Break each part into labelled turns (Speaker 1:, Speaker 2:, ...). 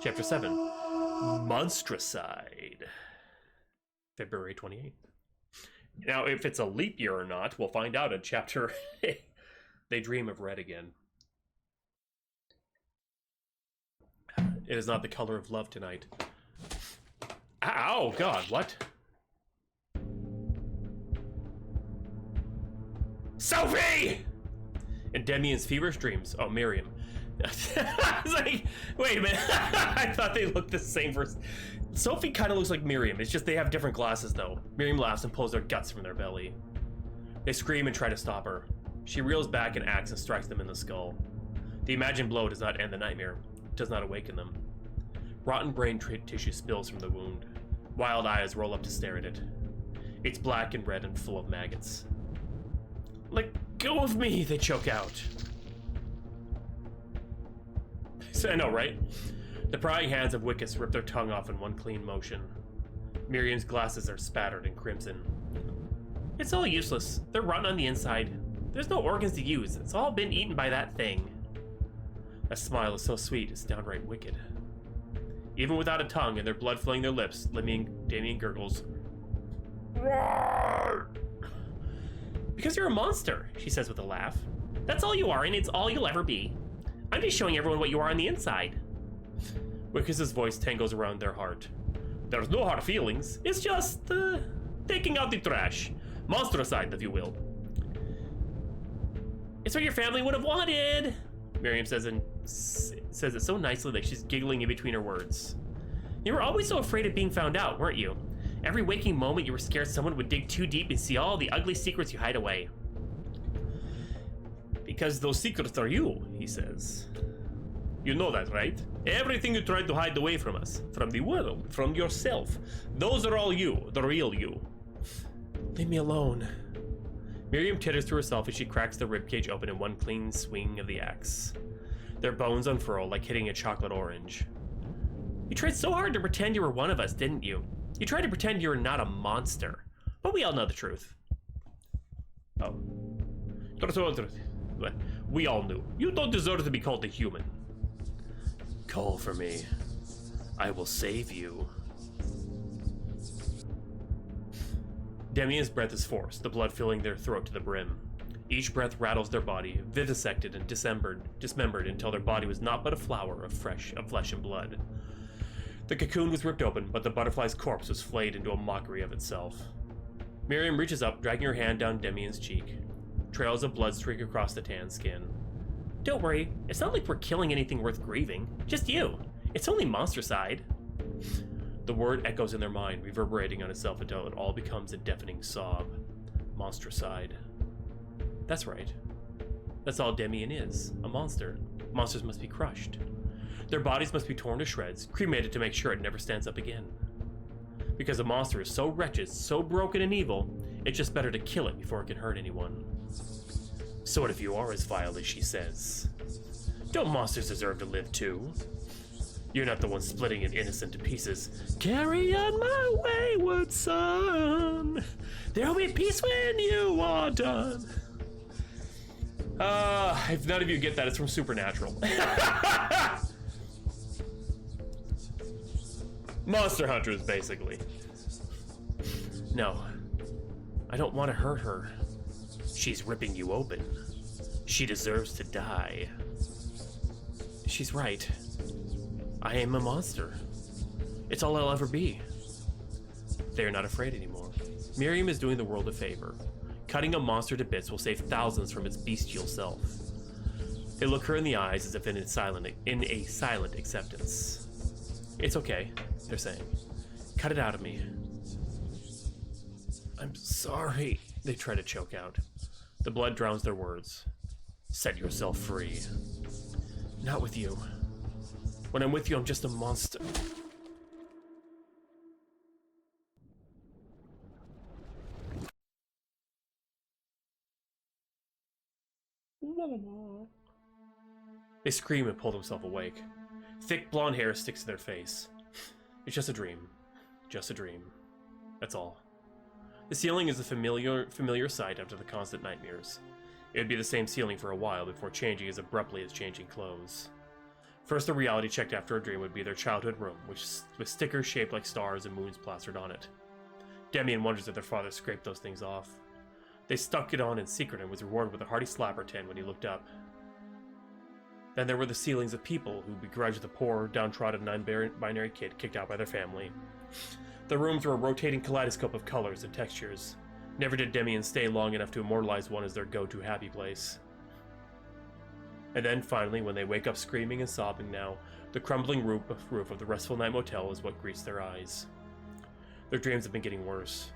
Speaker 1: Chapter 7. Monstricide. February 28th. Now, if it's a leap year or not, we'll find out in Chapter... They dream of red again. It is not the color of love tonight. Ow, God, what? Sophie! In Demian's feverish dreams. Oh, Miriam. I was like, wait a minute. I thought they looked the same for... Sophie kind of looks like Miriam. It's just they have different glasses, though. Miriam laughs and pulls their guts from their belly. They scream and try to stop her. She reels back an axe and strikes them in the skull. The imagined blow does not end the nightmare. It does not awaken them. Rotten brain tissue spills from the wound. Wild eyes roll up to stare at it. It's black and red and full of maggots. Let go of me, they choke out. I know, right? The prying hands of Wickus rip their tongue off in one clean motion. Miriam's glasses are spattered and crimson. It's all useless. They're rotten on the inside. There's no organs to use. It's all been eaten by that thing. That smile is so sweet, it's downright wicked. Even without a tongue and their blood filling their lips, Damian gurgles. Because you're a monster, she says with a laugh. That's all you are, and it's all you'll ever be. I'm just showing everyone what you are on the inside. Wickus's voice tangles around their heart. There's no hard feelings. It's just, taking out the trash. Monstricide, if you will. It's what your family would have wanted, Miriam says it so nicely that she's giggling in between her words. You were always so afraid of being found out, weren't you? Every waking moment you were scared someone would dig too deep and see all the ugly secrets you hide away. Because those secrets are you, he says. You know that, right? Everything you tried to hide away from us, from the world, from yourself, those are all you, the real you. Leave me alone. Miriam titters to herself as she cracks the ribcage open in one clean swing of the axe. Their bones unfurl like hitting a chocolate orange. You tried so hard to pretend you were one of us, didn't you? You tried to pretend you were not a monster. But we all know the truth. Oh. We all knew. You don't deserve to be called a human. Call for me. I will save you. Demian's breath is forced, the blood filling their throat to the brim. Each breath rattles their body, vivisected and dismembered until their body was not but a flower of flesh and blood. The cocoon was ripped open, but the butterfly's corpse was flayed into a mockery of itself. Miriam reaches up, dragging her hand down Demian's cheek. Trails of blood streak across the tan skin. Don't worry, it's not like we're killing anything worth grieving. Just you. It's only monstricide. The word echoes in their mind, reverberating on itself until it all becomes a deafening sob. Monstricide. That's right. That's all Demian is, a monster. Monsters must be crushed. Their bodies must be torn to shreds, cremated to make sure it never stands up again. Because a monster is so wretched, so broken and evil, it's just better to kill it before it can hurt anyone. So what if you are as vile as she says? Don't monsters deserve to live too? You're not the one splitting an innocent to pieces. Carry on my wayward son. There'll be peace when you are done. If none of you get that, it's from Supernatural. Monster Hunters, basically. No, I don't want to hurt her. She's ripping you open. She deserves to die. She's right. I am a monster. It's all I'll ever be. They're not afraid anymore. Miriam is doing the world a favor. Cutting a monster to bits will save thousands from its bestial self. They look her in the eyes as if in a silent acceptance. It's okay, they're saying. Cut it out of me. I'm sorry, they try to choke out. The blood drowns their words. Set yourself free. Not with you. When I'm with you, I'm just a monster. They scream and pull themselves awake. Thick blonde hair sticks to their face. It's just a dream. Just a dream. That's all. The ceiling is a familiar sight after the constant nightmares. It would be the same ceiling for a while before changing as abruptly as changing clothes. First, the reality checked after a dream would be their childhood room, with stickers shaped like stars and moons plastered on it. Demian wonders if their father scraped those things off. They stuck it on in secret and was rewarded with a hearty slap or 10 when he looked up. Then there were the ceilings of people who begrudged the poor, downtrodden, non-binary kid kicked out by their family. The rooms were a rotating kaleidoscope of colors and textures. Never did Demian stay long enough to immortalize one as their go-to happy place. And then, finally, when they wake up screaming and sobbing now, the crumbling roof of the Restful Night Motel is what greets their eyes. Their dreams have been getting worse.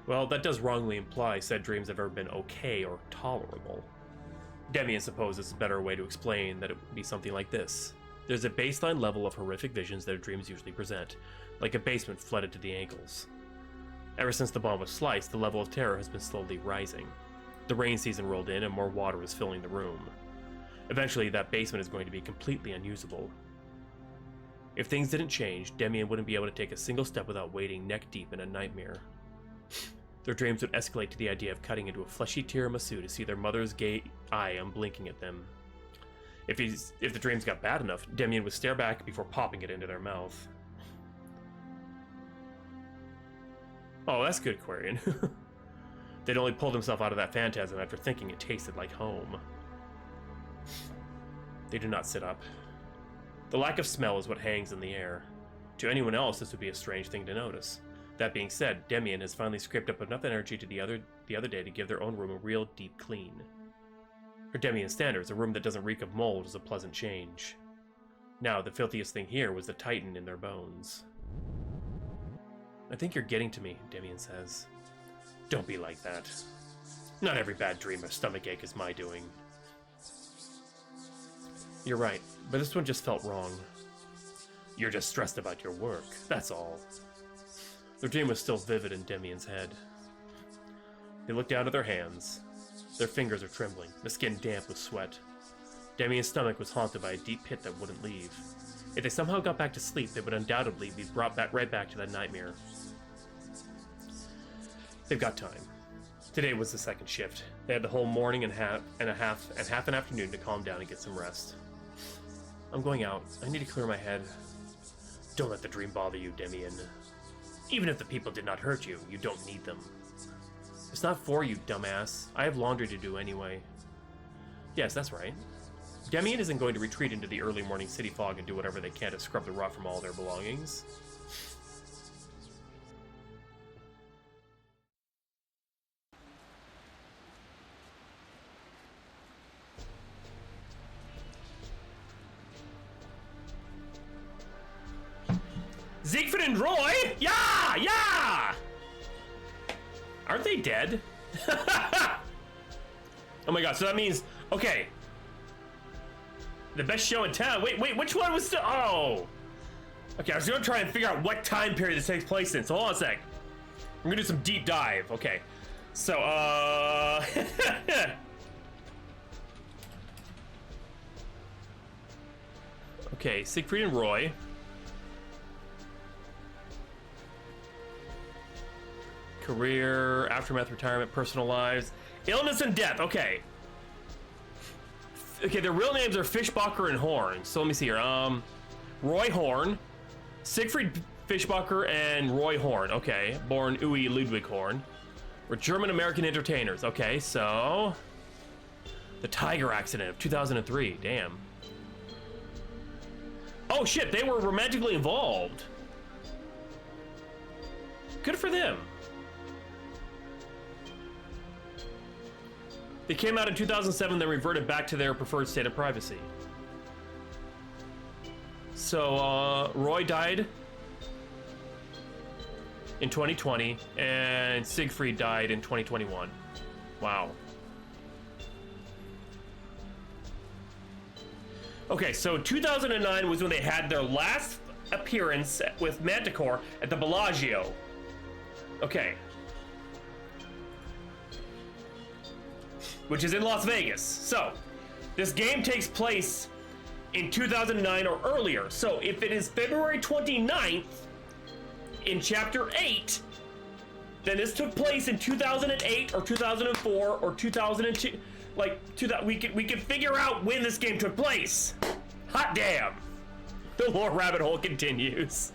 Speaker 1: Well, that does wrongly imply said dreams have ever been okay or tolerable. Demian supposes a better way to explain that it would be something like this. There's a baseline level of horrific visions that dreams usually present, like a basement flooded to the ankles. Ever since the bomb was sliced, the level of terror has been slowly rising. The rain season rolled in and more water is filling the room. Eventually, that basement is going to be completely unusable. If things didn't change, Demian wouldn't be able to take a single step without wading neck deep in a nightmare. Their dreams would escalate to the idea of cutting into a fleshy tiramisu to see their mother's gay eye unblinking at them. If the dreams got bad enough, Demian would stare back before popping it into their mouth. Oh, that's good, Quarian. They'd only pulled himself out of that phantasm after thinking it tasted like home. They do not sit up. The lack of smell is what hangs in the air. To anyone else, this would be a strange thing to notice. That being said, Demian has finally scraped up enough energy to the other day to give their own room a real deep clean. For Demian standards, a room that doesn't reek of mold is a pleasant change. Now, the filthiest thing here was the titan in their bones. I think you're getting to me, Demian says. Don't be like that. Not every bad dream or stomachache is my doing. You're right, but this one just felt wrong. You're just stressed about your work, that's all. The dream was still vivid in Demian's head. They looked down at their hands. Their fingers are trembling, the skin damp with sweat. Demian's stomach was haunted by a deep pit that wouldn't leave. If they somehow got back to sleep, they would undoubtedly be brought right back to that nightmare. They've got time. Today was the second shift. They had the whole morning and half an afternoon to calm down and get some rest. I'm going out. I need to clear my head. Don't let the dream bother you, Demian. Even if the people did not hurt you, you don't need them. It's not for you, dumbass. I have laundry to do anyway. Yes, that's right. Demian isn't going to retreat into the early morning city fog and do whatever they can to scrub the rot from all their belongings. Siegfried and Roy? Yeah! Yeah! Aren't they dead? Oh my god, so that means... Okay. The best show in town. Wait, which one was still... Oh! Okay, I was gonna try and figure out what time period this takes place in, so hold on a sec. I'm gonna do some deep dive. Okay. So, Okay, Siegfried and Roy. Career, aftermath, retirement, personal lives, illness and death. Okay. Okay, their real names are Fischbacher and Horn. So let me see here. Roy Horn, Siegfried Fischbacher, and Roy Horn. Okay, born Uwe Ludwig Horn. We're German-American entertainers. Okay, so the Tiger accident of 2003. Damn. Oh shit, they were romantically involved. Good for them. They came out in 2007, then reverted back to their preferred state of privacy. So, Roy died in 2020, and Siegfried died in 2021. Wow. Okay, so 2009 was when they had their last appearance with Manticore at the Bellagio. Okay. Which is in Las Vegas. So, this game takes place in 2009 or earlier. So, if it is February 29th in Chapter 8, then this took place in 2008 or 2004 or 2002. Like, we could figure out when this game took place. Hot damn. The lore rabbit hole continues.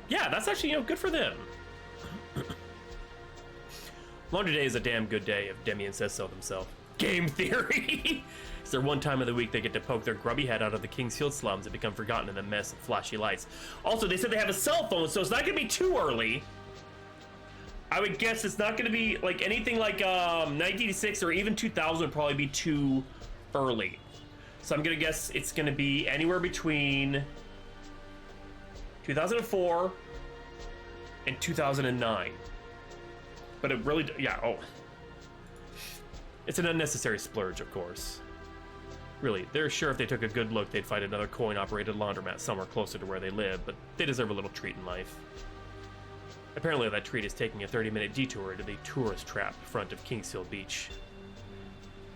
Speaker 1: Yeah, that's actually, good for them. Laundry day is a damn good day, if Demian says so himself. Game theory! It's their one time of the week they get to poke their grubby head out of the King's Field slums and become forgotten in the mess of flashy lights. Also, they said they have a cell phone, so it's not gonna be too early. I would guess it's not gonna be like anything like 1986 or even 2000 would probably be too early. So I'm gonna guess it's gonna be anywhere between 2004 and 2009. But it really, yeah, oh. It's an unnecessary splurge, of course. Really, they're sure if they took a good look, they'd find another coin-operated laundromat somewhere closer to where they live, but they deserve a little treat in life. Apparently that treat is taking a 30-minute detour into the tourist trap front of Kingsfield Beach.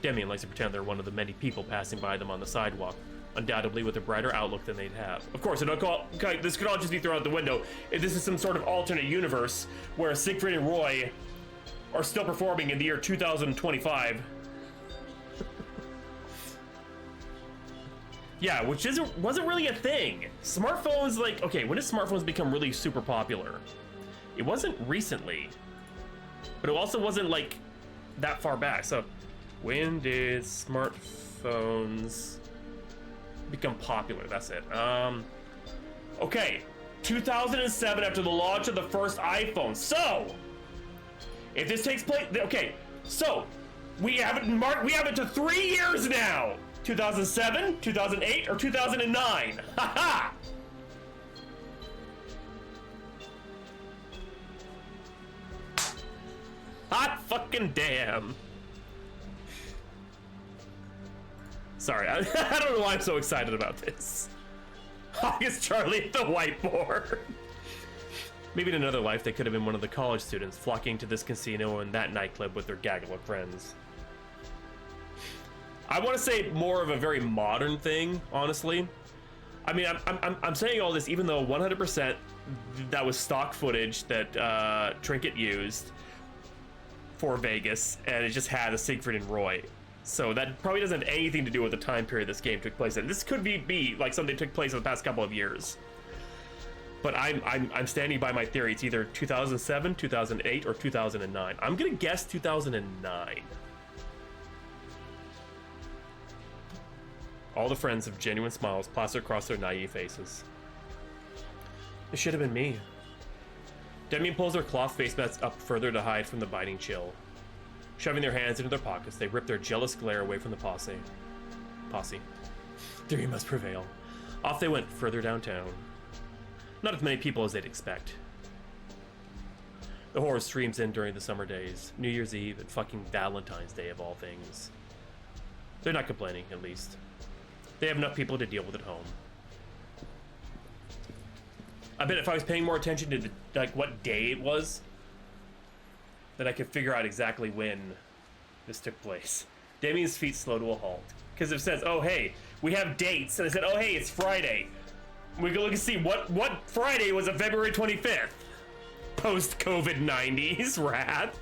Speaker 1: Demian likes to pretend they're one of the many people passing by them on the sidewalk, undoubtedly with a brighter outlook than they'd have. Of course, this could all just be thrown out the window if this is some sort of alternate universe where Siegfried and Roy are still performing in the year 2025. Yeah, which wasn't really a thing. Smartphones, like, okay, when did smartphones become really super popular? It wasn't recently, but it also wasn't like that far back. So when did smartphones become popular? That's it. Okay, 2007 after the launch of the first iPhone. So if this takes place, okay, so we have it to 3 years now. 2007, 2008, or 2009. Haha! Hot fucking damn. Sorry, I don't know why I'm so excited about this. August Charlie at the whiteboard. Maybe in another life, they could have been one of the college students flocking to this casino and that nightclub with their gaggle of friends. I want to say more of a very modern thing, honestly. I mean, I'm saying all this even though 100% that was stock footage that Trinket used for Vegas, and it just had a Siegfried and Roy. So that probably doesn't have anything to do with the time period this game took place in. This could be like something that took place in the past couple of years. But I'm standing by my theory. It's either 2007, 2008, or 2009. I'm gonna guess 2009. All the friends have genuine smiles plastered across their naive faces. It should have been me. Demian pulls their cloth face masks up further to hide from the biting chill. Shoving their hands into their pockets, they rip their jealous glare away from the posse. Theory must prevail. Off they went, further downtown. Not as many people as they'd expect. The horror streams in during the summer days, New Year's Eve, and fucking Valentine's Day of all things. They're not complaining, at least. They have enough people to deal with at home. I bet if I was paying more attention to what day it was, that I could figure out exactly when this took place. Damien's feet slow to a halt. Because it says, oh hey, we have dates. And I said, oh hey, it's Friday. We can look and see what Friday was of February 25th. Post-COVID 90s, rat.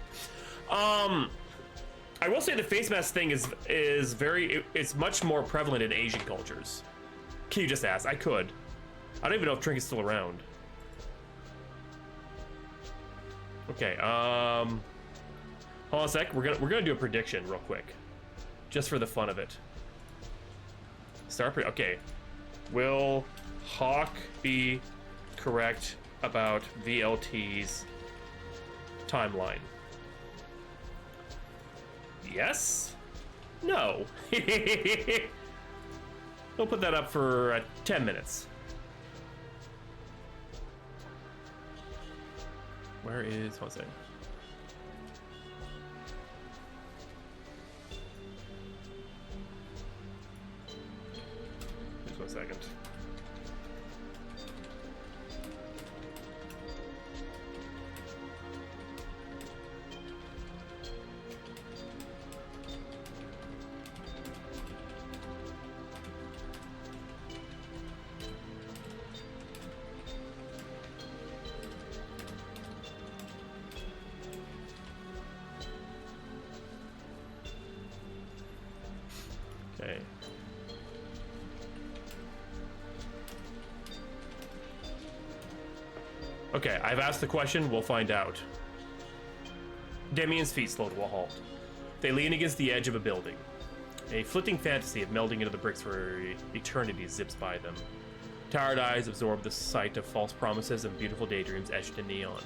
Speaker 1: I will say the face mask thing is it's much more prevalent in Asian cultures. Can you just ask? I could. I don't even know if Trinket's still around. Okay, hold on a sec. We're gonna do a prediction real quick, just for the fun of it. Okay, will Hawk be correct about VLT's timeline? Yes? No. We'll put that up for 10 minutes. Where is, one second. Just 1 second. Okay, I've asked the question, we'll find out. Damien's feet slow to a halt. They lean against the edge of a building. A flitting fantasy of melding into the bricks for eternity zips by them. Tired eyes absorb the sight of false promises and beautiful daydreams etched in neon.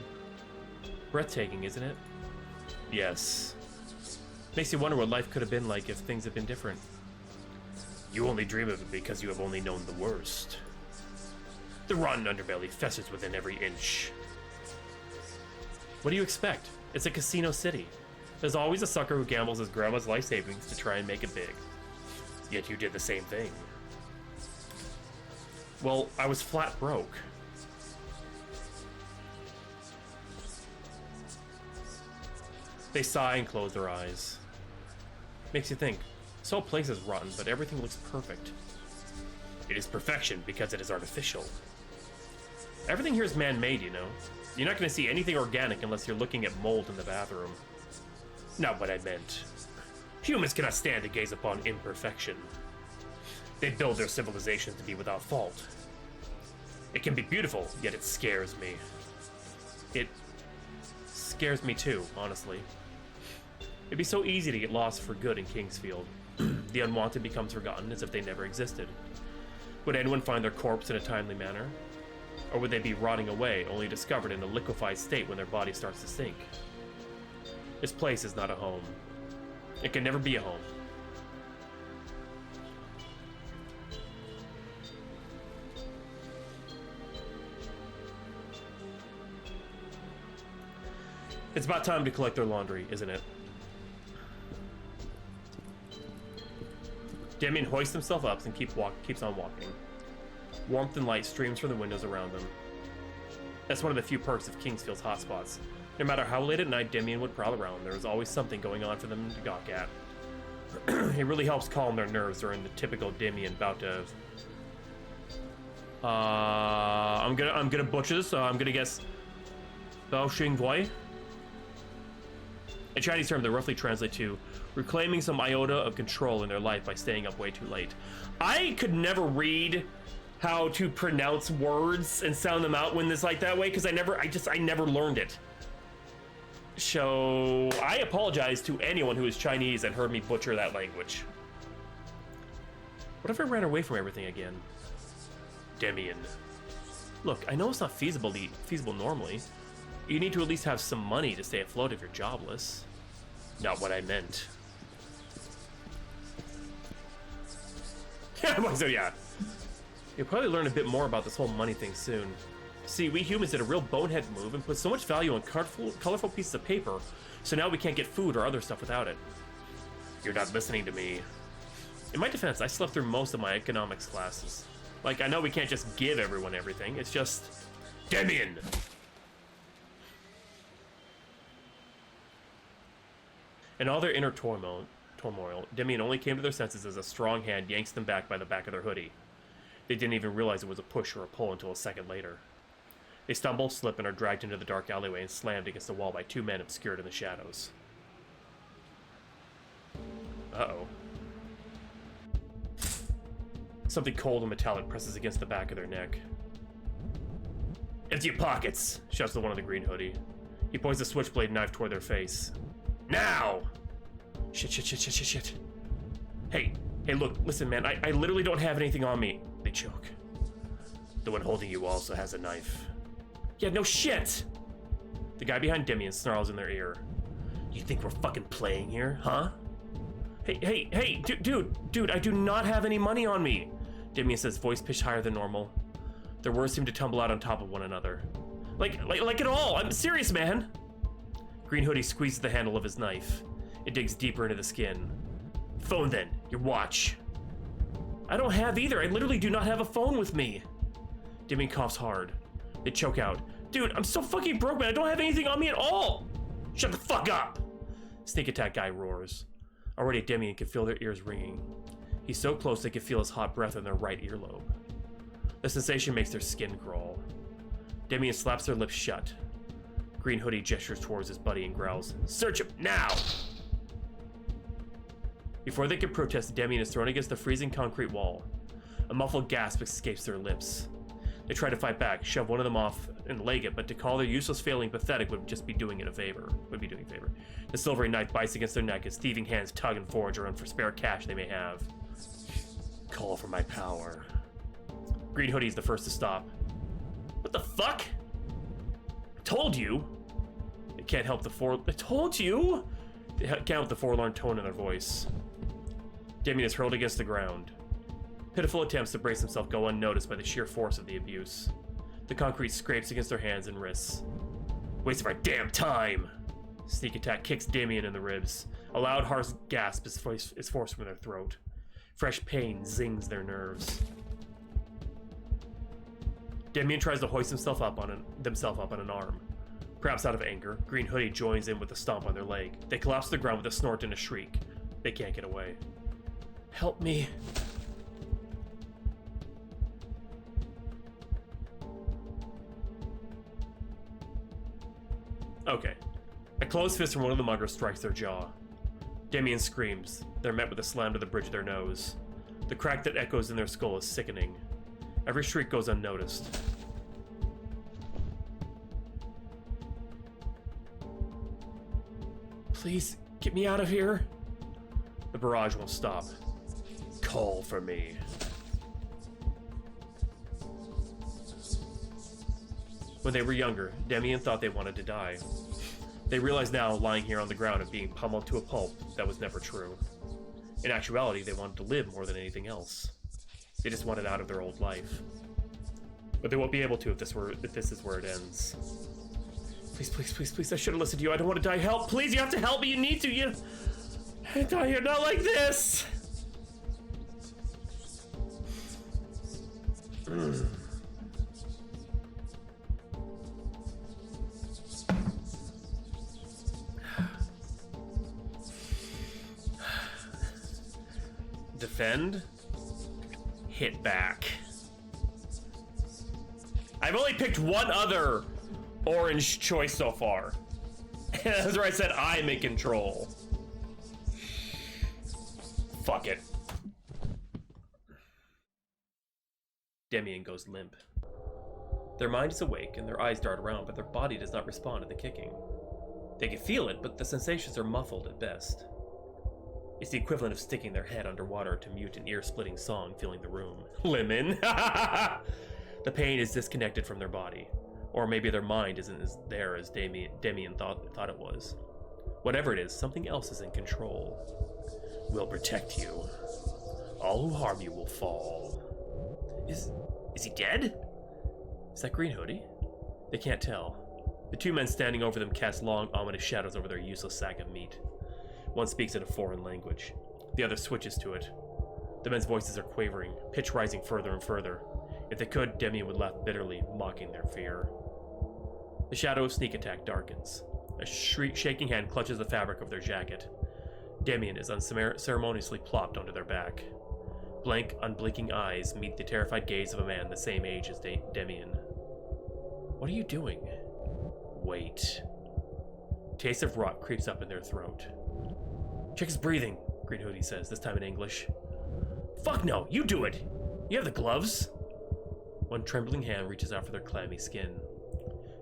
Speaker 1: Breathtaking, isn't it? Yes. Makes you wonder what life could have been like if things had been different. You only dream of it because you have only known the worst. The rotten underbelly festers within every inch. What do you expect? It's a casino city. There's always a sucker who gambles his grandma's life savings to try and make it big. Yet you did the same thing. Well, I was flat broke. They sigh and close their eyes. Makes you think, this whole place is rotten, but everything looks perfect. It is perfection because it is artificial. Everything here is man-made, you know. You're not going to see anything organic unless you're looking at mold in the bathroom. Not what I meant. Humans cannot stand to gaze upon imperfection. They build their civilizations to be without fault. It can be beautiful, yet it scares me. It scares me too, honestly. It'd be so easy to get lost for good in Kingsfield. The unwanted becomes forgotten as if they never existed. Would anyone find their corpse in a timely manner? Or would they be rotting away, only discovered in a liquefied state when their body starts to sink? This place is not a home. It can never be a home. It's about time to collect their laundry, isn't it? Damien hoists himself up and keeps on walking. Warmth and light streams from the windows around them. That's one of the few perks of Kingsfield's hotspots. No matter how late at night Damien would prowl around, there was always something going on for them to gawk at. It really helps calm their nerves during the typical Damien bout of... I'm gonna butcher this, so I'm gonna guess... Bao Xing Voi? A Chinese term that roughly translates to reclaiming some iota of control in their life by staying up way too late. I could never read how to pronounce words and sound them out when it's like that way, because I never learned it. So I apologize to anyone who is Chinese and heard me butcher that language. What if I ran away from everything again? Damien. Look, I know it's not feasible normally. You need to at least have some money to stay afloat if you're jobless. Not what I meant. So yeah. You'll probably learn a bit more about this whole money thing soon. See, we humans did a real bonehead move and put so much value on colorful pieces of paper, so now we can't get food or other stuff without it. You're not listening to me. In my defense, I slept through most of my economics classes. Like, I know we can't just give everyone everything, it's just... Damien! In all their inner turmoil, Damien only came to their senses as a strong hand yanks them back by the back of their hoodie. They didn't even realize it was a push or a pull until a second later. They stumble, slip, and are dragged into the dark alleyway and slammed against the wall by two men obscured in the shadows. Uh-oh. Something cold and metallic presses against the back of their neck. Empty your pockets, shouts the one in the green hoodie. He points a switchblade knife toward their face. Now! Shit. Hey, look, listen, man, I literally don't have anything on me. They choke. The one holding you also has a knife. Yeah, no shit! The guy behind Damien snarls in their ear. You think we're fucking playing here, huh? Hey, dude, I do not have any money on me. Damien says, voice pitched higher than normal. Their words seem to tumble out on top of one another. Like at all, I'm serious, man. Green hoodie squeezes the handle of his knife. It digs deeper into the skin. Phone then, your watch. I don't have either, I literally do not have a phone with me. Damien coughs hard. They choke out. Dude, I'm so fucking broke, man, I don't have anything on me at all. Shut the fuck up. Sneak attack guy roars. Already Damien can feel their ears ringing. He's so close they can feel his hot breath in their right earlobe. The sensation makes their skin crawl. Damien slaps their lips shut. Green hoodie gestures towards his buddy and growls, search him, now! Before they can protest, Damien is thrown against the freezing concrete wall. A muffled gasp escapes their lips. They try to fight back, shove one of them off and leg it, but to call their useless failing pathetic would just be doing it a favor. The silvery knife bites against their neck as thieving hands tug and forge around for spare cash they may have. Call for my power. Green Hoodie's the first to stop. What the fuck? I told you. They can't help the I told you. They can't help the forlorn tone in their voice. Damien is hurled against the ground. Pitiful attempts to brace himself go unnoticed by the sheer force of the abuse. The concrete scrapes against their hands and wrists. Waste of our damn time! Sneak attack kicks Damien in the ribs. A loud, harsh gasp is forced from their throat. Fresh pain zings their nerves. Damien tries to hoist himself up on an arm. Perhaps out of anger, Green Hoodie joins in with a stomp on their leg. They collapse to the ground with a snort and a shriek. They can't get away. Help me. Okay. A closed fist from one of the muggers strikes their jaw. Damien screams. They're met with a slam to the bridge of their nose. The crack that echoes in their skull is sickening. Every shriek goes unnoticed. Please, get me out of here. The barrage won't stop. Call for me. When they were younger, Damien thought they wanted to die. They realize now, lying here on the ground and being pummeled to a pulp, that was never true. In actuality, they wanted to live more than anything else. They just wanted out of their old life. But they won't be able to if this is where it ends. Please, please, please, please, I should have listened to you. I don't want to die. Help, please, you have to help me. You need to. You can't die here, not like this. Defend. Hit back. I've only picked one other orange choice so far. That's where I said I'm in control. Fuck it. Damien goes limp. Their mind is awake and their eyes dart around, but their body does not respond to the kicking. They can feel it, but the sensations are muffled at best. It's the equivalent of sticking their head underwater to mute an ear-splitting song filling the room. Lemon! The pain is disconnected from their body. Or maybe their mind isn't as there as Damien thought it was. Whatever it is, something else is in control. We'll protect you. All who harm you will fall. Is he dead? Is that Green Hoodie? They can't tell. The two men standing over them cast long, ominous shadows over their useless sack of meat. One speaks in a foreign language. The other switches to it. The men's voices are quavering, pitch rising further and further. If they could, Damien would laugh bitterly, mocking their fear. The shadow of sneak attack darkens. A shaking hand clutches the fabric of their jacket. Damien is unceremoniously plopped onto their back. Blank, unblinking eyes meet the terrified gaze of a man the same age as Damien. What are you doing? Wait. Taste of rot creeps up in their throat. Check his breathing, Green Hoodie says, this time in English. Fuck no, you do it! You have the gloves! One trembling hand reaches out for their clammy skin.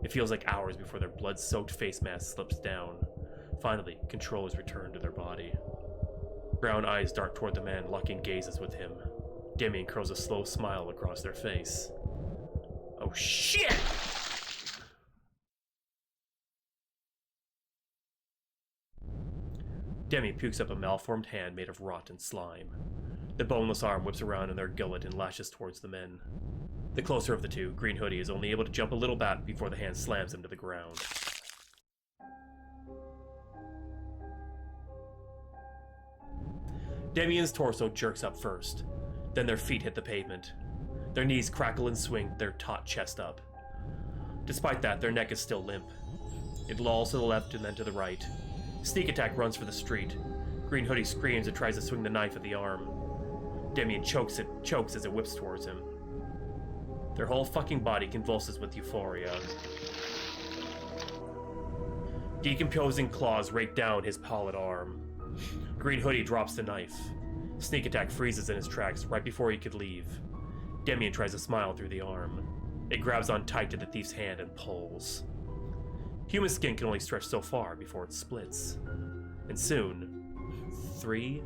Speaker 1: It feels like hours before their blood-soaked face mask slips down. Finally, control is returned to their body. Brown eyes dart toward the man, locking gazes with him. Damien curls a slow smile across their face. Oh shit! Damien pukes up a malformed hand made of rot and slime. The boneless arm whips around in their gullet and lashes towards the men. The closer of the two, Green Hoodie is only able to jump a little back before the hand slams him to the ground. Damien's torso jerks up first. Then their feet hit the pavement. Their knees crackle and swing, their taut chest up. Despite that, their neck is still limp. It lolls to the left and then to the right. Sneak attack runs for the street. Green Hoodie screams and tries to swing the knife at the arm. Damien chokes as it whips towards him. Their whole fucking body convulses with euphoria. Decomposing claws rake down his pallid arm. Green Hoodie drops the knife. Sneak attack freezes in his tracks right before he could leave. Damien tries to smile through the arm. It grabs on tight to the thief's hand and pulls. Human skin can only stretch so far before it splits. And soon, 3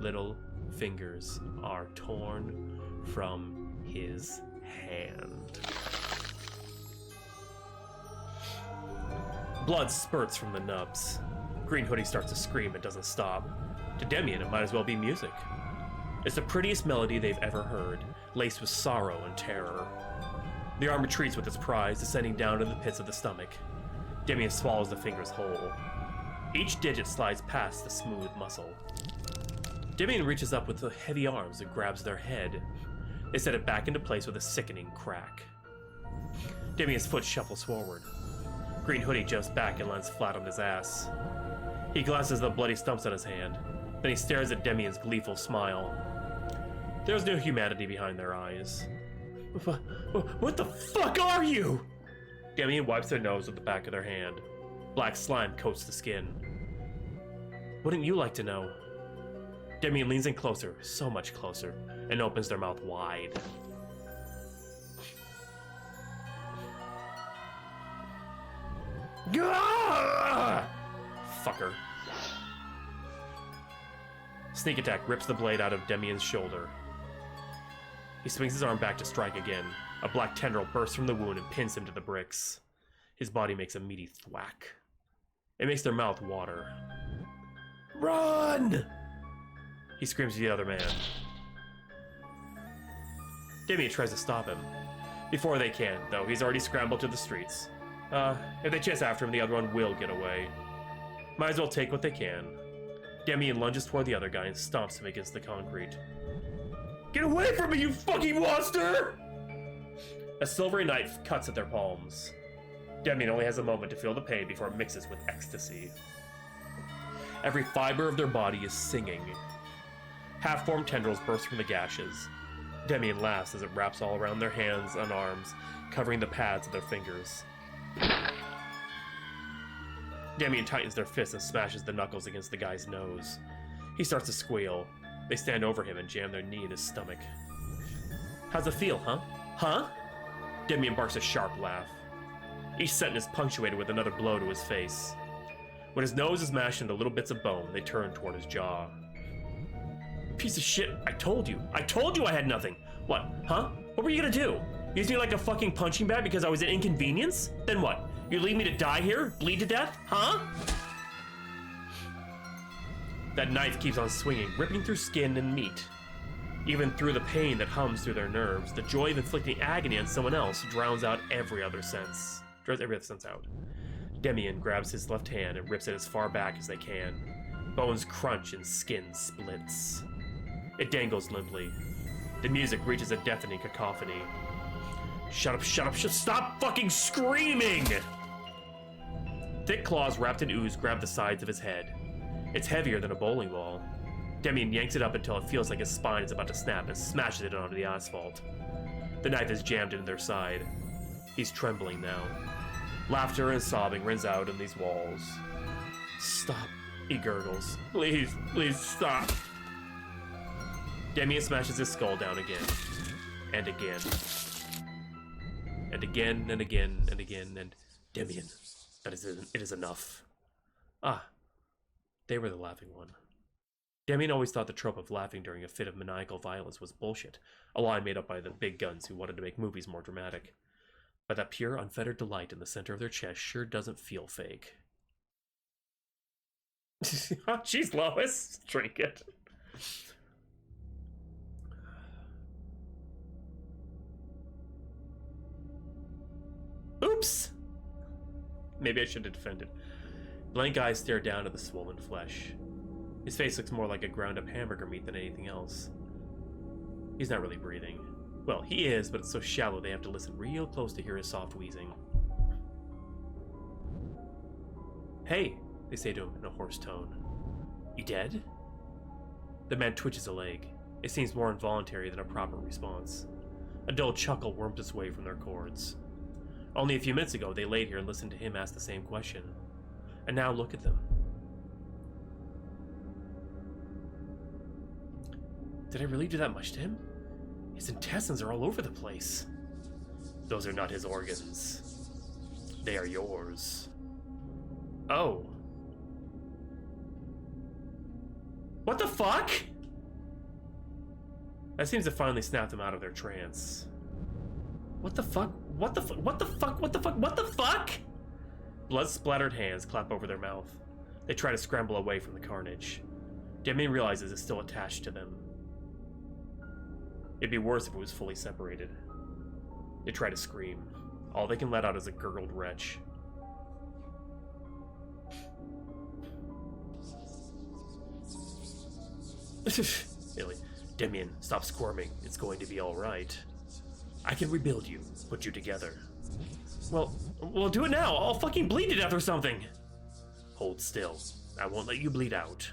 Speaker 1: little fingers are torn from his hand. Blood spurts from the nubs. Green Hoodie starts to scream and doesn't stop. To Demian, it might as well be music. It's the prettiest melody they've ever heard, laced with sorrow and terror. The arm retreats with its prize, descending down to the pits of the stomach. Demian swallows the fingers whole. Each digit slides past the smooth muscle. Demian reaches up with the heavy arms and grabs their head. They set it back into place with a sickening crack. Demian's foot shuffles forward. Green Hoodie jumps back and lands flat on his ass. He glances at the bloody stumps on his hand. Then he stares at Demian's gleeful smile. There's no humanity behind their eyes. What the fuck are you? Demian wipes their nose with the back of their hand. Black slime coats the skin. Wouldn't you like to know? Demian leans in closer, so much closer, and opens their mouth wide. Gah! Fucker. Sneak attack rips the blade out of Demian's shoulder. He swings his arm back to strike again. A black tendril bursts from the wound and pins him to the bricks. His body makes a meaty thwack. It makes their mouth water. Run! He screams to the other man. Demian tries to stop him. Before they can, though, he's already scrambled to the streets. If they chase after him, the other one will get away. Might as well take what they can. Demian lunges toward the other guy and stomps him against the concrete. Get away from me, you fucking monster! A silvery knife cuts at their palms. Demian only has a moment to feel the pain before it mixes with ecstasy. Every fiber of their body is singing. Half-formed tendrils burst from the gashes. Demian laughs as it wraps all around their hands and arms, covering the pads of their fingers. Demian tightens their fists and smashes the knuckles against the guy's nose. He starts to squeal. They stand over him and jam their knee in his stomach. How's it feel, huh? Huh? Demian barks a sharp laugh. Each sentence is punctuated with another blow to his face. When his nose is mashed into little bits of bone, they turn toward his jaw. Piece of shit, I told you I had nothing. What, huh? What were you gonna do? Use me like a fucking punching bag because I was an inconvenience? Then what? You leave me to die here? Bleed to death? Huh? That knife keeps on swinging, ripping through skin and meat. Even through the pain that hums through their nerves, the joy of inflicting agony on someone else drowns every other sense out. Demian grabs his left hand and rips it as far back as they can. Bones crunch and skin splits. It dangles limply. The music reaches a deafening cacophony. Shut up, stop fucking screaming! Thick claws wrapped in ooze grab the sides of his head. It's heavier than a bowling ball. Demian yanks it up until it feels like his spine is about to snap and smashes it onto the asphalt. The knife is jammed into their side. He's trembling now. Laughter and sobbing rings out in these walls. Stop, he gurgles. Please stop. Demian smashes his skull down again. And again. And again and again and again and... Demian, it is enough. Ah, they were the laughing one. Demian always thought the trope of laughing during a fit of maniacal violence was bullshit, a lie made up by the big guns who wanted to make movies more dramatic. But that pure, unfettered delight in the center of their chest sure doesn't feel fake. Jeez, Lois, drink it. Oops! Maybe I should have defended. Blank eyes stare down at the swollen flesh. His face looks more like a ground-up hamburger meat than anything else. He's not really breathing. Well, he is, but it's so shallow they have to listen real close to hear his soft wheezing. Hey, they say to him in a hoarse tone. You dead? The man twitches a leg. It seems more involuntary than a proper response. A dull chuckle wormed its way from their cords. Only a few minutes ago, they laid here and listened to him ask the same question. And now look at them. Did I really do that much to him? His intestines are all over the place. Those are not his organs. They are yours. Oh. What the fuck? That seems to finally snap them out of their trance. What the fuck? What the fuck? What the fuck? What the fuck? What the fuck? Blood-splattered hands clap over their mouth. They try to scramble away from the carnage. Demian realizes it's still attached to them. It'd be worse if it was fully separated. They try to scream. All they can let out is a gurgled retch. Billy, Demian, stop squirming. It's going to be alright. I can rebuild you, put you together. Well, do it now. I'll fucking bleed to death or something. Hold still. I won't let you bleed out.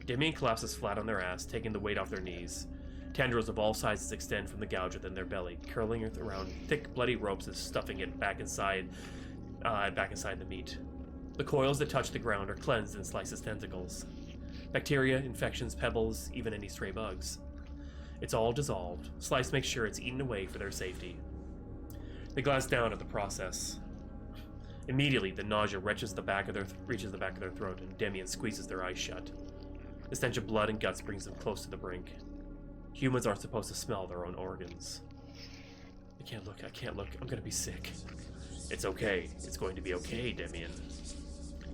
Speaker 1: Demian collapses flat on their ass, taking the weight off their knees. Tendrils of all sizes extend from the gouge within their belly, curling around thick, bloody ropes and stuffing it back inside the meat. The coils that touch the ground are cleansed in Slice's tentacles. Bacteria, infections, pebbles, even any stray bugs. It's all dissolved. Slice makes sure it's eaten away for their safety. They glance down at the process. Immediately, the nausea reaches the back of their throat, and Demian squeezes their eyes shut. The stench of blood and guts brings them close to the brink. Humans aren't supposed to smell their own organs. I can't look, I'm gonna be sick. It's okay, it's going to be okay, Demian.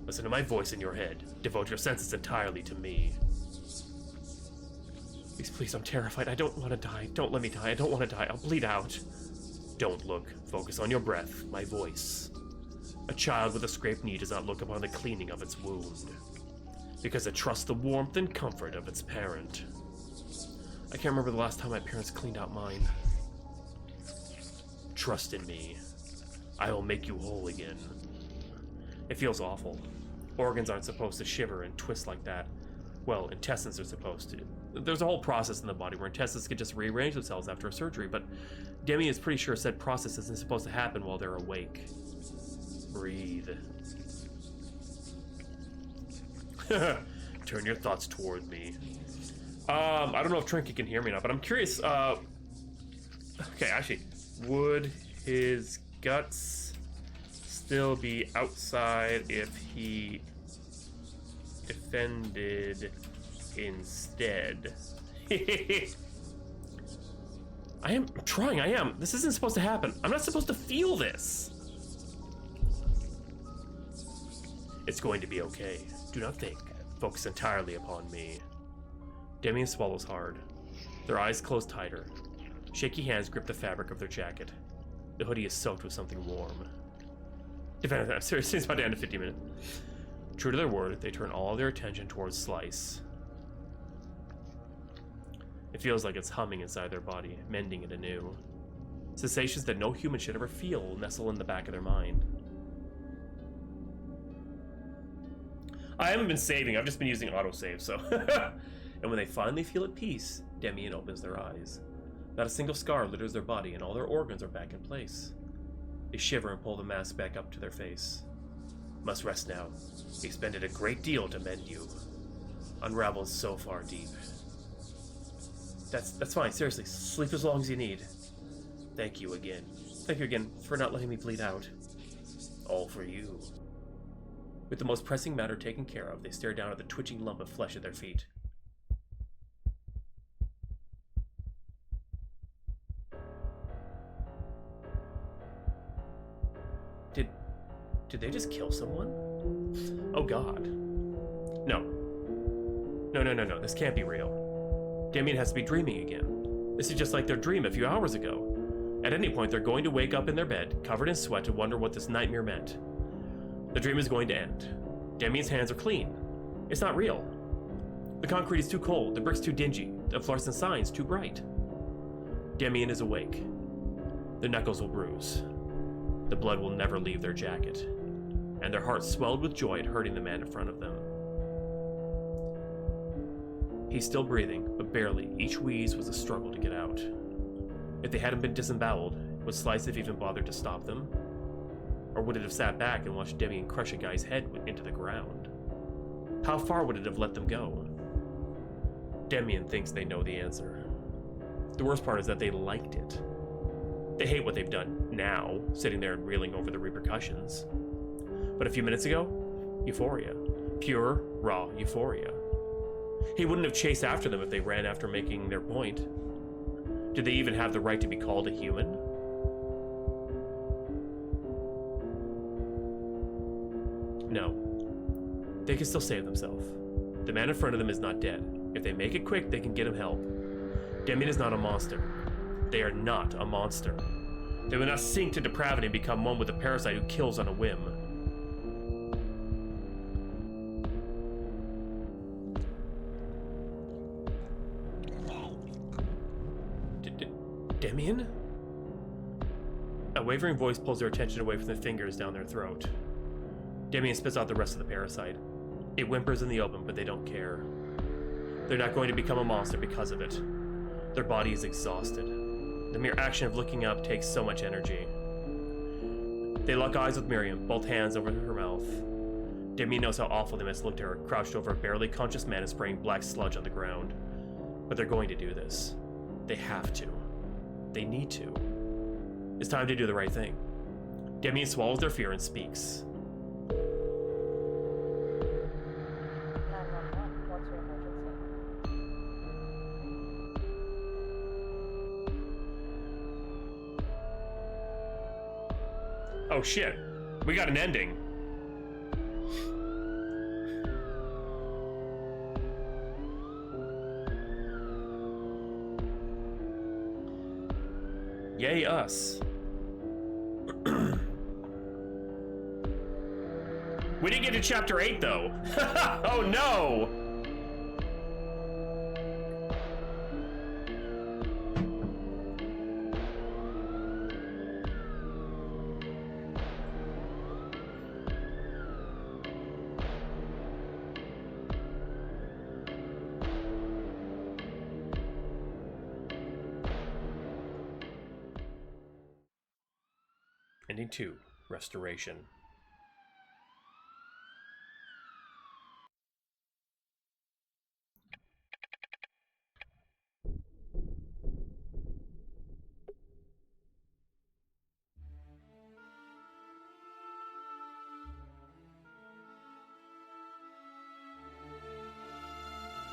Speaker 1: Listen to my voice in your head. Devote your senses entirely to me. Please, I'm terrified. I don't want to die. Don't let me die. I don't want to die. I'll bleed out. Don't look. Focus on your breath, my voice. A child with a scraped knee does not look upon the cleaning of its wound, because it trusts the warmth and comfort of its parent. I can't remember the last time my parents cleaned out mine. Trust in me. I will make you whole again. It feels awful. Organs aren't supposed to shiver and twist like that. Well, intestines are supposed to. There's a whole process in the body where intestines can just rearrange themselves after a surgery, but Demi is pretty sure said process isn't supposed to happen while they're awake. Breathe. Turn your thoughts toward me. I don't know if Trinket can hear me now, but I'm curious. Okay, actually, would his guts still be outside if he defended instead? I am trying. This isn't supposed to happen. I'm not supposed to feel this. It's going to be okay. Do not think. Focus entirely upon me. Demian swallows hard. Their eyes close tighter. Shaky hands grip the fabric of their jacket. The hoodie is soaked with something warm. I'm seriously, it's about to end in 50 minutes. True to their word, they turn all their attention towards Slice. It feels like it's humming inside their body, mending it anew. Sensations that no human should ever feel nestle in the back of their mind. I haven't been saving, I've just been using autosave, so... And when they finally feel at peace, Demian opens their eyes. Not a single scar litters their body, and all their organs are back in place. They shiver and pull the mask back up to their face. Must rest now. We expended a great deal to mend you. Unraveled so far deep. That's fine, seriously. Sleep as long as you need. Thank you again. Thank you again for not letting me bleed out. All for you. With the most pressing matter taken care of, they stare down at the twitching lump of flesh at their feet. Did they just kill someone? Oh god. No. No, this can't be real. Demian has to be dreaming again. This is just like their dream a few hours ago. At any point, they're going to wake up in their bed, covered in sweat, and wonder what this nightmare meant. The dream is going to end. Demian's hands are clean. It's not real. The concrete is too cold, the bricks too dingy, the fluorescent signs too bright. Demian is awake. Their knuckles will bruise. The blood will never leave their jacket, and their hearts swelled with joy at hurting the man in front of them. He's still breathing, but barely. Each wheeze was a struggle to get out. If they hadn't been disemboweled, would Slice have even bothered to stop them? Or would it have sat back and watched Demian crush a guy's head into the ground? How far would it have let them go? Demian thinks they know the answer. The worst part is that they liked it. They hate what they've done now, sitting there and reeling over the repercussions. But a few minutes ago, euphoria. Pure, raw euphoria. He wouldn't have chased after them if they ran after making their point. Did they even have the right to be called a human? No. They can still save themselves. The man in front of them is not dead. If they make it quick, they can get him help. Demian is not a monster. They are not a monster. They will not sink to depravity and become one with a parasite who kills on a whim. Demian? A wavering voice pulls their attention away from the fingers down their throat. Demian spits out the rest of the parasite. It whimpers in the open, but they don't care. They're not going to become a monster because of it. Their body is exhausted. The mere action of looking up takes so much energy. They lock eyes with Miriam, both hands over her mouth. Demian knows how awful they must look to her, crouched over a barely conscious man and spraying black sludge on the ground. But they're going to do this. They have to. They need to. It's time to do the right thing. Demian swallows their fear and speaks.
Speaker 2: 911, what's your emergency?
Speaker 1: Oh shit. We got an ending. Yay us. We didn't get to chapter 8 though. Oh no! Ending 2, Restoration.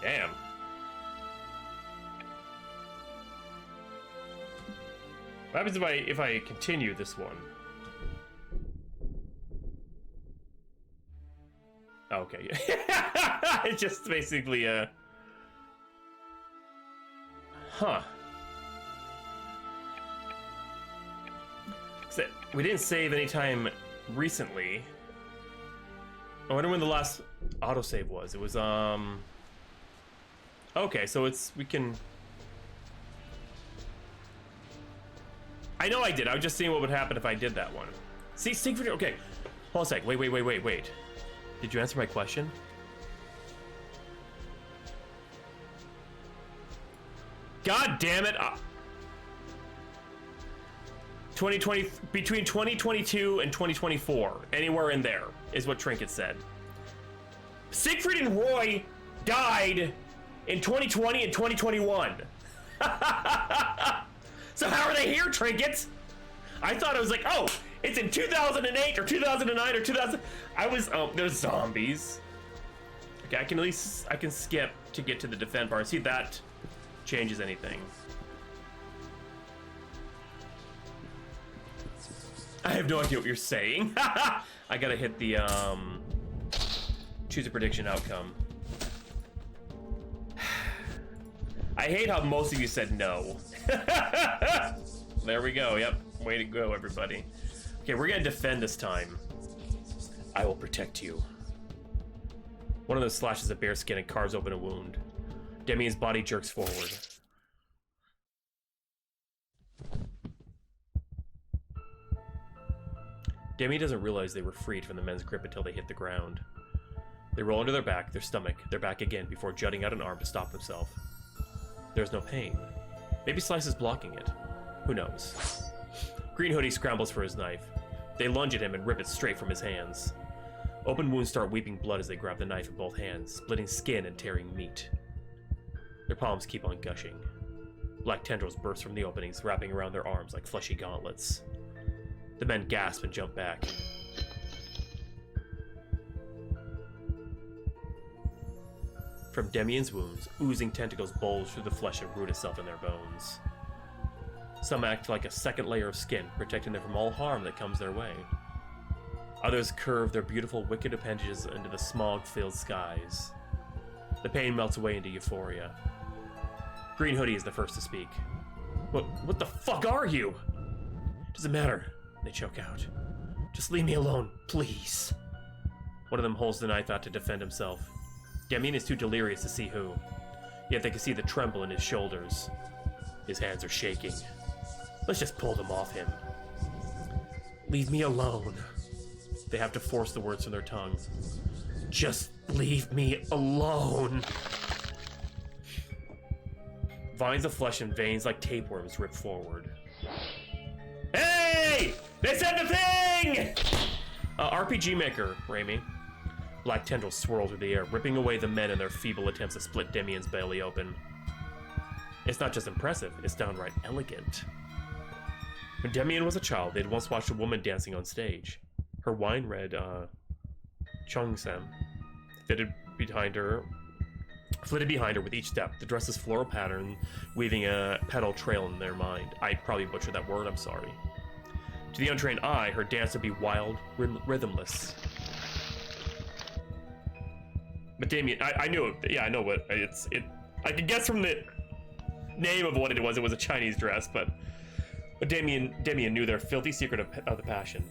Speaker 1: Damn. What happens if I continue this one? Okay. It's just basically huh. We didn't save any time recently. I wonder when the last autosave was. It was okay, so we can. I know I did. I was just seeing what would happen if I did that one. See, Siegfried. Okay, hold on a sec. Wait. Did you answer my question? God damn it! 2020 between 2022 and 2024, anywhere in there is what Trinket said. Siegfried and Roy died in 2020 and 2021. So how are they here, Trinkets? I thought it was like, oh, it's in 2008 or 2009 or 2000. There's zombies. Okay, I can skip to get to the defend part. See if that changes anything. I have no idea what you're saying. I gotta hit the, choose a prediction outcome. I hate how most of you said no. There we go, yep. Way to go, everybody. Okay, we're gonna defend this time. I will protect you. One of those slashes a bare skin and carves open a wound. Demian's body jerks forward. Demian doesn't realize they were freed from the men's grip until they hit the ground. They roll onto their back, their stomach, their back again before jutting out an arm to stop themselves. There's no pain. Maybe Slice is blocking it. Who knows? Green Hoodie scrambles for his knife. They lunge at him and rip it straight from his hands. Open wounds start weeping blood as they grab the knife in both hands, splitting skin and tearing meat. Their palms keep on gushing. Black tendrils burst from the openings, wrapping around their arms like fleshy gauntlets. The men gasp and jump back. From Demian's wounds, oozing tentacles bulge through the flesh and root itself in their bones. Some act like a second layer of skin, protecting them from all harm that comes their way. Others curve their beautiful, wicked appendages into the smog-filled skies. The pain melts away into euphoria. Green Hoodie is the first to speak. What the fuck are you? Doesn't matter, they choke out. Just leave me alone, please. One of them holds the knife out to defend himself. Demian is too delirious to see who, yet they can see the tremble in his shoulders. His hands are shaking. Let's just pull them off him. Leave me alone. They have to force the words from their tongues. Just leave me alone. Vines of flesh and veins like tapeworms rip forward. Hey! They said the thing! RPG Maker, Raimi. Black tendrils swirl through the air, ripping away the men in their feeble attempts to split Demian's belly open. It's not just impressive, it's downright elegant. When Demian was a child, they'd once watched a woman dancing on stage. Her wine-red, cheongsam flitted behind her with each step, the dress's floral pattern weaving a petal trail in their mind. I probably butchered that word, I'm sorry. To the untrained eye, her dance would be wild, rhythmless. But Demian, I knew it. Yeah, I know what I could guess from the name of what it was. It was a Chinese dress, but Demian knew their filthy secret of the passion.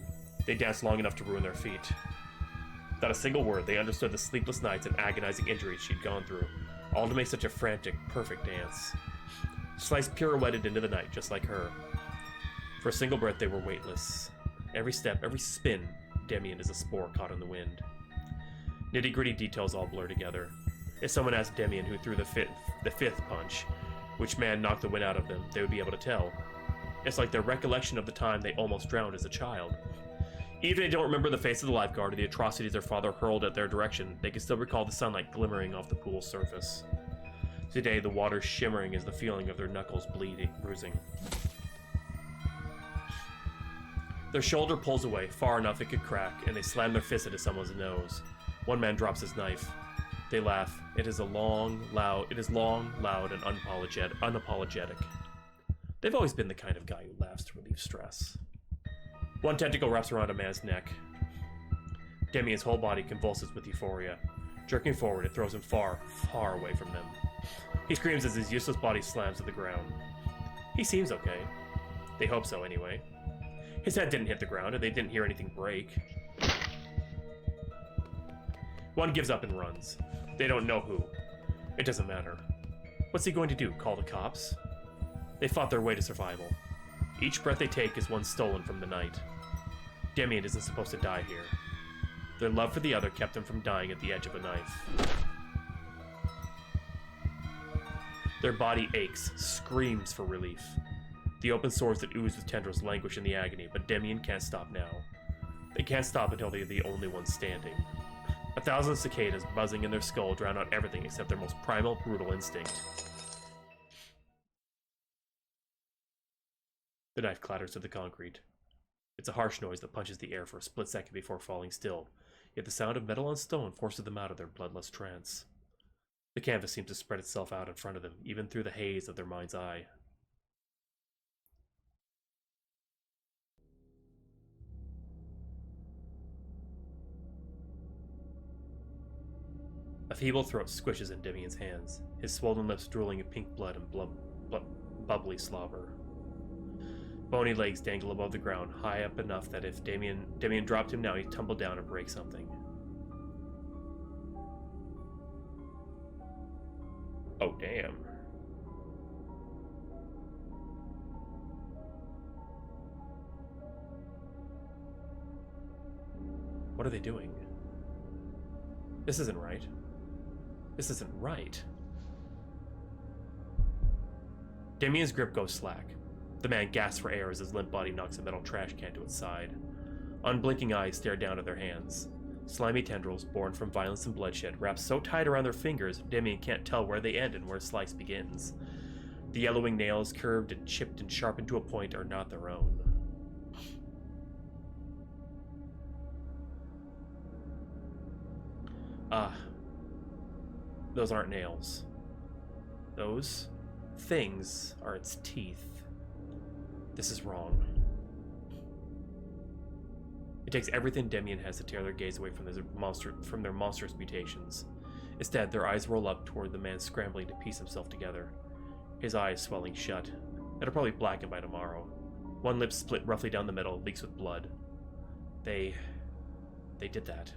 Speaker 1: They danced long enough to ruin their feet. Without a single word, they understood the sleepless nights and agonizing injuries she'd gone through, all to make such a frantic, perfect dance. Slice pirouetted into the night, just like her. For a single breath, they were weightless. Every step, every spin, Demian is a spore caught in the wind. Nitty-gritty details all blur together. If someone asked Demian who threw the fifth punch, which man knocked the wind out of them, they would be able to tell. It's like their recollection of the time they almost drowned as a child. Even if they don't remember the face of the lifeguard or the atrocities their father hurled at their direction, they can still recall the sunlight glimmering off the pool's surface. Today, the water shimmering as the feeling of their knuckles bruising. Their shoulder pulls away, far enough it could crack, and they slam their fist into someone's nose. One man drops his knife. They laugh. It is long, loud, and unapologetic. They've always been the kind of guy who laughs to relieve stress. One tentacle wraps around a man's neck. Demian's whole body convulses with euphoria. Jerking forward, it throws him far, far away from them. He screams as his useless body slams to the ground. He seems okay. They hope so, anyway. His head didn't hit the ground, and they didn't hear anything break. One gives up and runs. They don't know who. It doesn't matter. What's he going to do, call the cops? They fought their way to survival. Each breath they take is one stolen from the night. Demian isn't supposed to die here. Their love for the other kept them from dying at the edge of a knife. Their body aches, screams for relief. The open sores that ooze with tendrils languish in the agony, but Demian can't stop now. They can't stop until they're the only ones standing. 1,000 cicadas buzzing in their skull drown out everything except their most primal, brutal instinct. The knife clatters to the concrete. It's a harsh noise that punches the air for a split second before falling still, yet the sound of metal on stone forces them out of their bloodless trance. The canvas seems to spread itself out in front of them, even through the haze of their mind's eye. A feeble throat squishes in Demian's hands, his swollen lips drooling in pink blood and bubbly slobber. Bony legs dangle above the ground, high up enough that if Demian dropped him now, he'd tumble down and break something. Oh, damn. What are they doing? This isn't right. This isn't right. Demian's grip goes slack. The man gasps for air as his limp body knocks a metal trash can to its side. Unblinking eyes stare down at their hands. Slimy tendrils, born from violence and bloodshed, wrap so tight around their fingers, Demian can't tell where they end and where Slice begins. The yellowing nails, curved and chipped and sharpened to a point, are not their own. Ah. Those aren't nails. Those things are its teeth. This is wrong. It takes everything Demian has to tear their gaze away from their monstrous mutations. Instead, their eyes roll up toward the man scrambling to piece himself together. His eyes swelling shut. It'll probably blacken by tomorrow. One lip split roughly down the middle, leaks with blood. They did that.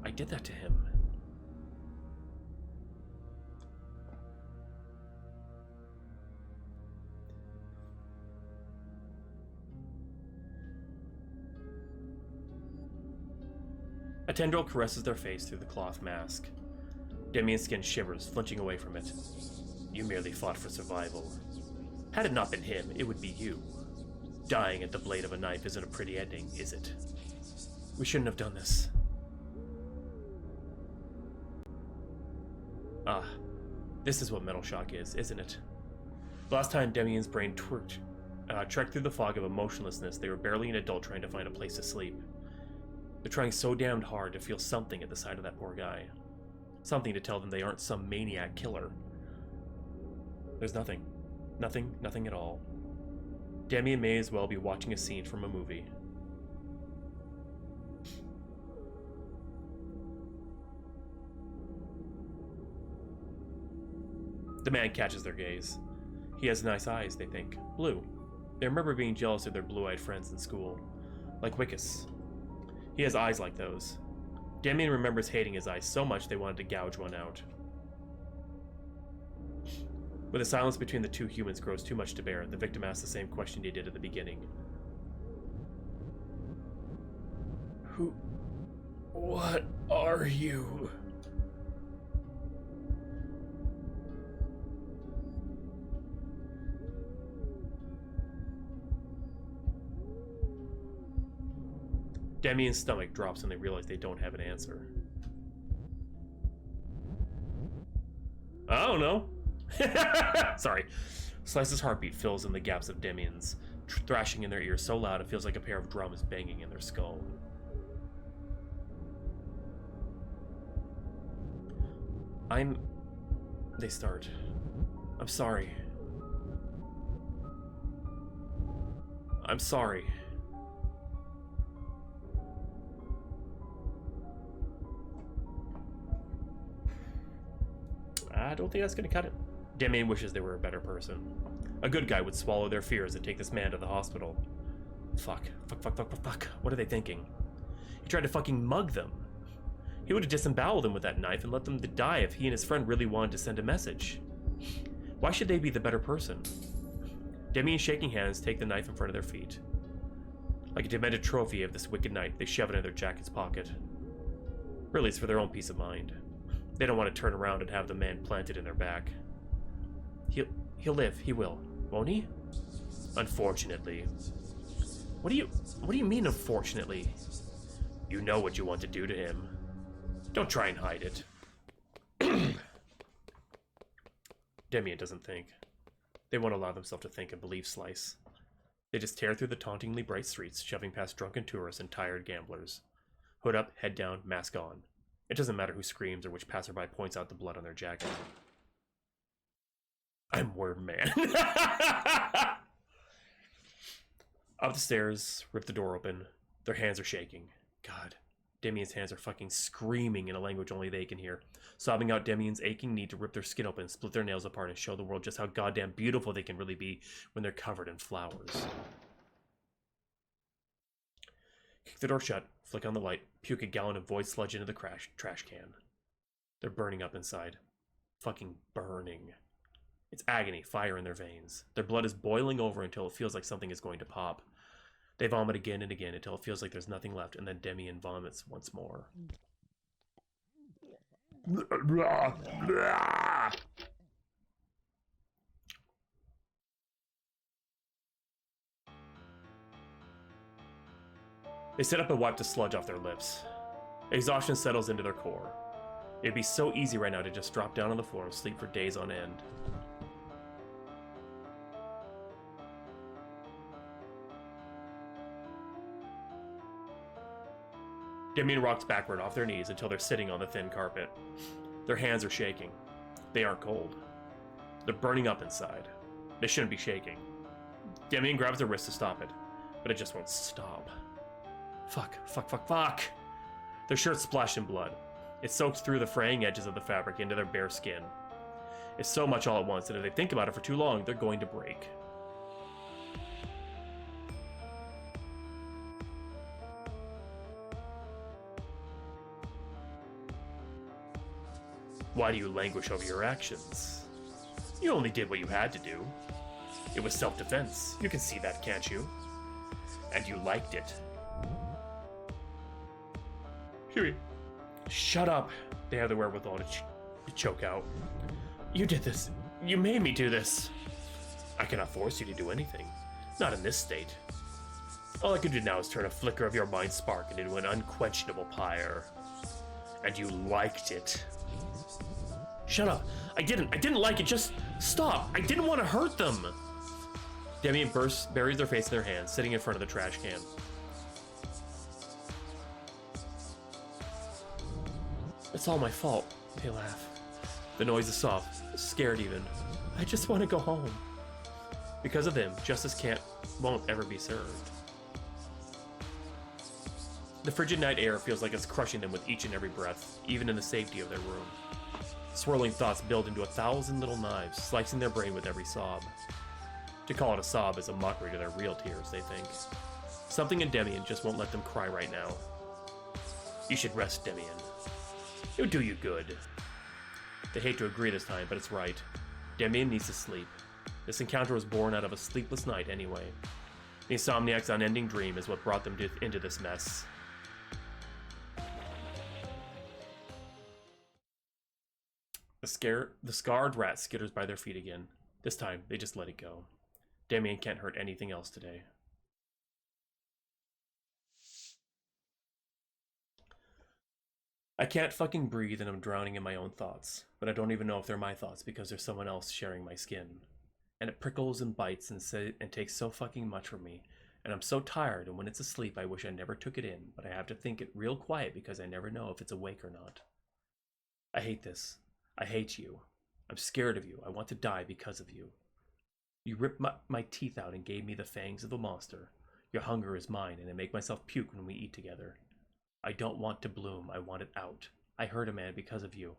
Speaker 1: I did that to him. A tendril caresses their face through the cloth mask. Demian's skin shivers, flinching away from it. You merely fought for survival. Had it not been him, it would be you. Dying at the blade of a knife isn't a pretty ending, is it? We shouldn't have done this. Ah, this is what mental shock is, isn't it? The last time Demian's brain trekked through the fog of emotionlessness, they were barely an adult trying to find a place to sleep. They're trying so damned hard to feel something at the side of that poor guy. Something to tell them they aren't some maniac killer. There's nothing. Nothing at all. Demian may as well be watching a scene from a movie. The man catches their gaze. He has nice eyes, they think. Blue. They remember being jealous of their blue-eyed friends in school. Like Wickus. He has eyes like those. Demian remembers hating his eyes so much they wanted to gouge one out. When the silence between the two humans grows too much to bear, the victim asks the same question he did at the beginning. What are you? Demian's stomach drops when they realize they don't have an answer. I don't know. Sorry. Slice's heartbeat fills in the gaps of Demian's, thrashing in their ears so loud it feels like a pair of drums banging in their skull. They start. I'm sorry. I'm sorry. I don't think that's gonna cut it. Demian wishes they were a better person. A good guy would swallow their fears and take this man to the hospital. Fuck. What are they thinking? He tried to fucking mug them. He would have disemboweled them with that knife and let them die if he and his friend really wanted to send a message. Why should they be the better person? Demian shaking hands take the knife in front of their feet. Like a demented trophy of this wicked night, they shove it in their jacket's pocket. Really, it's for their own peace of mind. They don't want to turn around and have the man planted in their back. He'll live. He will. Won't he? Unfortunately. What do you mean, unfortunately? You know what you want to do to him. Don't try and hide it. Demian doesn't think. They won't allow themselves to think and believe Slice. They just tear through the tauntingly bright streets, shoving past drunken tourists and tired gamblers. Hood up, head down, mask on. It doesn't matter who screams or which passerby points out the blood on their jacket. I'm Worm Man. Up the stairs, rip the door open. Their hands are shaking. God, Demian's hands are fucking screaming in a language only they can hear, sobbing out Demian's aching need to rip their skin open, split their nails apart, and show the world just how goddamn beautiful they can really be when they're covered in flowers. Kick the door shut, flick on the light, puke a gallon of void sludge into the trash can. They're burning up inside. Fucking burning. It's agony, fire in their veins. Their blood is boiling over until it feels like something is going to pop. They vomit again and again until it feels like there's nothing left, and then Demian vomits once more. They sit up and wipe the sludge off their lips. Exhaustion settles into their core. It'd be so easy right now to just drop down on the floor and sleep for days on end. Damien rocks backward off their knees until they're sitting on the thin carpet. Their hands are shaking. They aren't cold. They're burning up inside. They shouldn't be shaking. Damien grabs their wrist to stop it, but it just won't stop. Fuck. Their shirt's splashed in blood. It soaks through the fraying edges of the fabric into their bare skin. It's so much all at once that if they think about it for too long, they're going to break. Why do you languish over your actions? You only did what you had to do. It was self-defense. You can see that, can't you? And you liked it. Huey. Shut up. They have the wherewithal to choke out. You did this. You made me do this. I cannot force you to do anything. Not in this state. All I can do now is turn a flicker of your mind spark into an unquenchable pyre. And you liked it. Shut up. I didn't like it. Just stop. I didn't want to hurt them. Damien buries their face in their hands, sitting in front of the trash can. It's all my fault. They laugh. The noise is soft, scared even. I just want to go home. Because of them, justice won't ever be served. The frigid night air feels like it's crushing them with each and every breath, even in the safety of their room. Swirling thoughts build into 1,000 little knives, slicing their brain with every sob. To call it a sob is a mockery to their real tears, they think. Something in Damien just won't let them cry right now. You should rest, Damien. It would do you good. They hate to agree this time, but it's right. Damien needs to sleep. This encounter was born out of a sleepless night anyway. The insomniac's unending dream is what brought them into this mess. The scarred rat skitters by their feet again. This time, they just let it go. Damien can't hurt anything else today. I can't fucking breathe and I'm drowning in my own thoughts, but I don't even know if they're my thoughts because there's someone else sharing my skin. And it prickles and bites and takes so fucking much from me, and I'm so tired, and when it's asleep I wish I never took it in, but I have to think it real quiet because I never know if it's awake or not. I hate this. I hate you. I'm scared of you. I want to die because of you. You ripped my teeth out and gave me the fangs of the monster. Your hunger is mine, and I make myself puke when we eat together. I don't want to bloom. I want it out. I hurt a man because of you.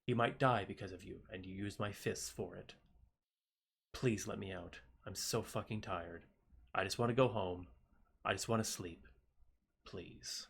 Speaker 1: He might die because of you, and you used my fists for it. Please let me out. I'm so fucking tired. I just want to go home. I just want to sleep. Please.